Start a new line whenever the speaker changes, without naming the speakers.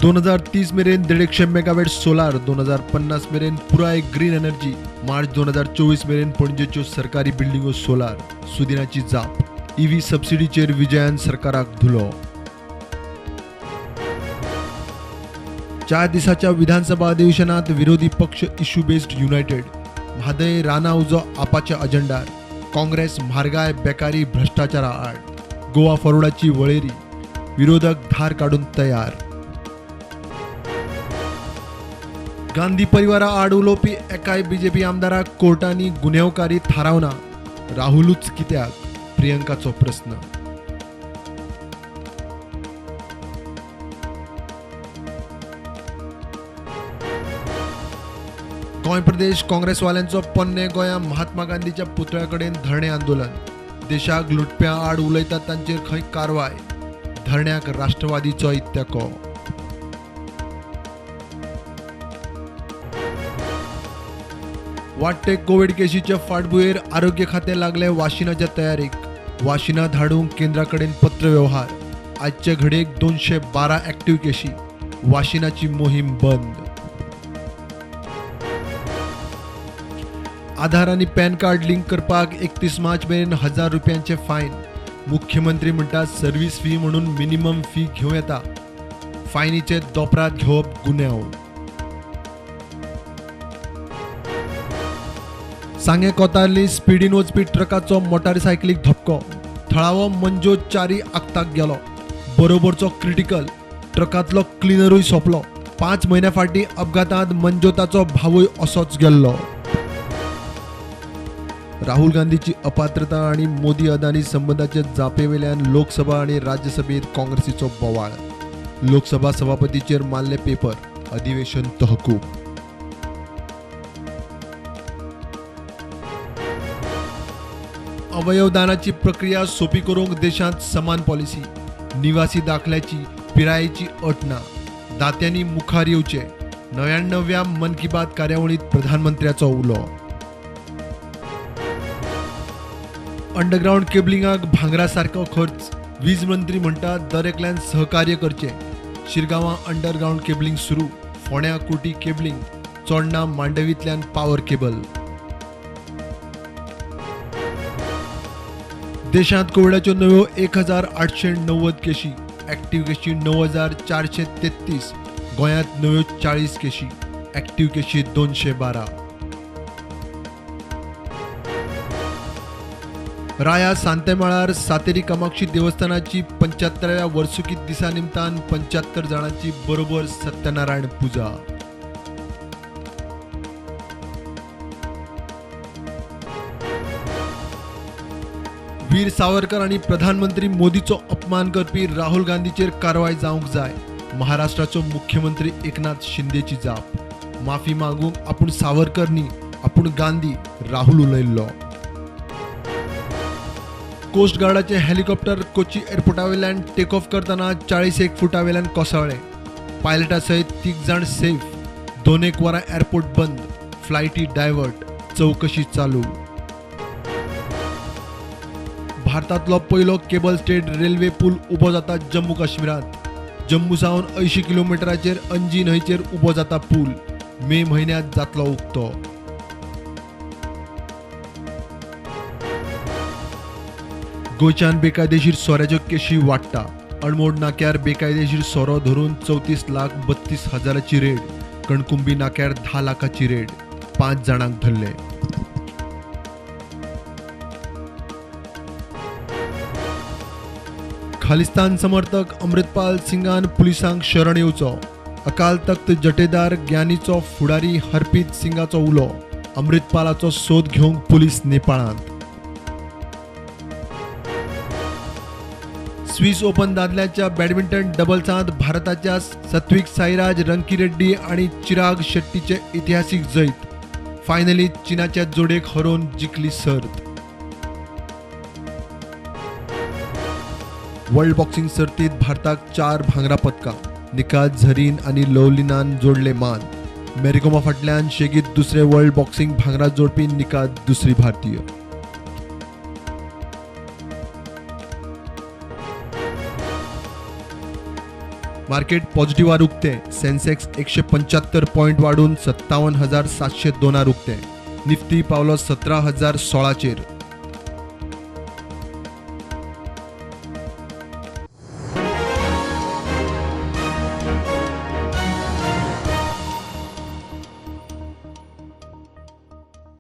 2030 मेरेन 150 megawatt solar, 2050 मेरेन पुराय ग्रीन एनर्जी, मार्च 2024 मेरेन पणजेच्यो सरकारी बिल्डिंगो सोलार, सुदिनाची जाप, ईव्ही सबसिडीचेर विजयान सरकाराक धुलो. 4 दिसाच्या विधानसभा अधिवेशनात विरोधी पक्ष इश्यू बेस्ड युनायटेड. म्हादय राना उजो आपाच्या अजेंडार. काँग्रेस म्हारगाय, बेकारी, भ्रष्टाचारा आड. गोवा फॉरवर्डाची वळेरी. विरोधक धार काढून तयार. गांधी परिवारा आड उलोवपी एकाय बीजेपी आमदाराक कोर्टांनी गुन्यांवकारी थारावना. राहुलूच कित्याक? प्रियंकाचो प्रस्न. गोंय प्रदेश काँग्रेसवाल्यांचो पोन्ने गोंया महात्मा गांधीच्या पुतळ्या कडेन धरणे आंदोलन. देशाक लुटप्या आड उलयतात तांचेर खंय कारवाय. धरण्याक राष्ट्रवादीचोय तेंको. वाडटे कोविड केशीच्या फाटभुंयेर आरोग्य खातें लागले वाशिनाच्या तयारीक. वाशिना धाडूंक केंद्रा कडेन पत्र व्यवहार. आजचे घडयेक 212 एक्टिव्ह केशी. वाशिनाची मोहीम बंद. आधार आणि पॅन कार्ड लिंक करपाक 31 मार्च मेरेन 1000 रुपयांचे फायन. मुख्यमंत्री म्हणटात सर्व्हिस फी म्हणून मिनिमम फी घेवं येता. फायनीचे दोपरात घेवप गुन्यांव. सांगे कोतारली स्पिडीन वचपी ट्रकाचो मोटारसायकलीक धपको. थळावो मंजो चारी आगताक गेलो. बरोबरचो क्रिटिकल. ट्रकातलो क्लिनरूय सोंपलो. 5 म्हयन्या फाटीं अपघातांत मंजोताचो भावूय असोच गेल्लो. राहुल गांधीची अपात्रता आणि मोदी अदानी संबंधाच्या जापेवेल्यान लोकसभा आणि राज्यसभेत काँग्रेसीचो बोवाळ. लोकसभा सभापतीचेर मारले पेपर. अधिवेशन तहकूब. अवयव दानाची प्रक्रिया सोपी करूंक देशांत समान पॉलिसी. निवासी दाखल्याची पिरायेची अट ना. दात्यांनी मुखार येवचे. 99व्या मन की बात कार्यावळीत प्रधानमंत्र्याचो उलो. अंडरग्राउंड केबलिंगाक भांगरा सारको खर्च. वीज मंत्री म्हणटात दरेकल्यान सहकार्य करचे. शिरगांवां अंडरग्राउंड केबलिंग सुरू. फोंड्या कोटी केबलिंग. चोडणा मांडवींतल्यान पावर केबल. देशांत कोविडाच्यो नव्यो 1890 केशी. एक्टिव्ह केशी 9433. गोंयांत नव्यो 40 केशी. एक्टिव्ह केशी 212. राया सांतेमाळार सातेरी कामाक्षी देवस्थानाची 75व्या वर्सुकी दिसा निमतान 75 जाणांची बरोबर सत्यनारायण पुजा. वीर सावरकर आणि प्रधानमंत्री मोदीचो अपमान करपी राहुल गांधीचेर कारवाय जावंक जाय. महाराष्ट्राचो मुख्यमंत्री एकनाथ शिंदेची जाप. माफी मागूंक आपूण सावरकर न्ही, आपूण गांधी, राहुल उलयल्लो. कोस्ट गार्डाचे हेलिकॉप्टर कोची एअरपोर्टावेल्यान टेक ऑफ करतना 41 फुटावेल्यान कोसळ्ळे. पायलटा सयत 3 जाण सेफ. 2 वरां एअरपोर्ट बंद. फ्लायटी डायवर्ट. चवकशी चालू. भारतांतलो पयलो केबल स्टेट रेल्वे पूल उबो जाता जम्मू काश्मीरांत. जम्मू सावन 80 किलोमिटराचेर अंजी न्हंयचेर उबो जाता पूल. मे म्हयन्यांत जातलो उक्तो. गोंयच्यान बेकायदेशीर सोऱ्याच्यो केशी वाडटा. अणमोड नाक्यार बेकायदेशीर सोरो धरून 34,32,000ची रेड. कणकुंबी नाक्यार 10 लाखाची रेड. 5 जाणांक धरले. खालिस्तान समर्थक अमृतपाल सिंगान पुलिसांक शरण येवचो. अकाल तख्त जटेदार ज्ञानीचो फुडारी हरप्रीत सिंगाचो उलो. अमृतपालाचो सोद घेवंक पुलीस नेपाळांत. स्विस ओपन दादल्याच्या बॅडमिंटन डबल्सांत भारताच्या सात्विक साईराज रंकीरेड्डी आणि चिराग शेट्टीचे इतिहासीक जैत. फायनलीत चीनाच्या जोडेक हरोवन जिखली सर्त. वर्ल्ड बॉक्सिंग सर्तीत भारताक 4 भांगरा पदकां. निकात झरीन आणि लवलिनान जोडले मान. मेरीकोमा फाटल्यान शेगीत दुसरे वर्ल्ड बॉक्सिंग भांगरा जोडपी निकात दुसरी भारतीय. मार्केट पॉझिटिव्ह उगते. सेन्सेक्स 175 पॉईंट वाढून 57,702 उगते. निफ्टी पावलो 17,016 चेर.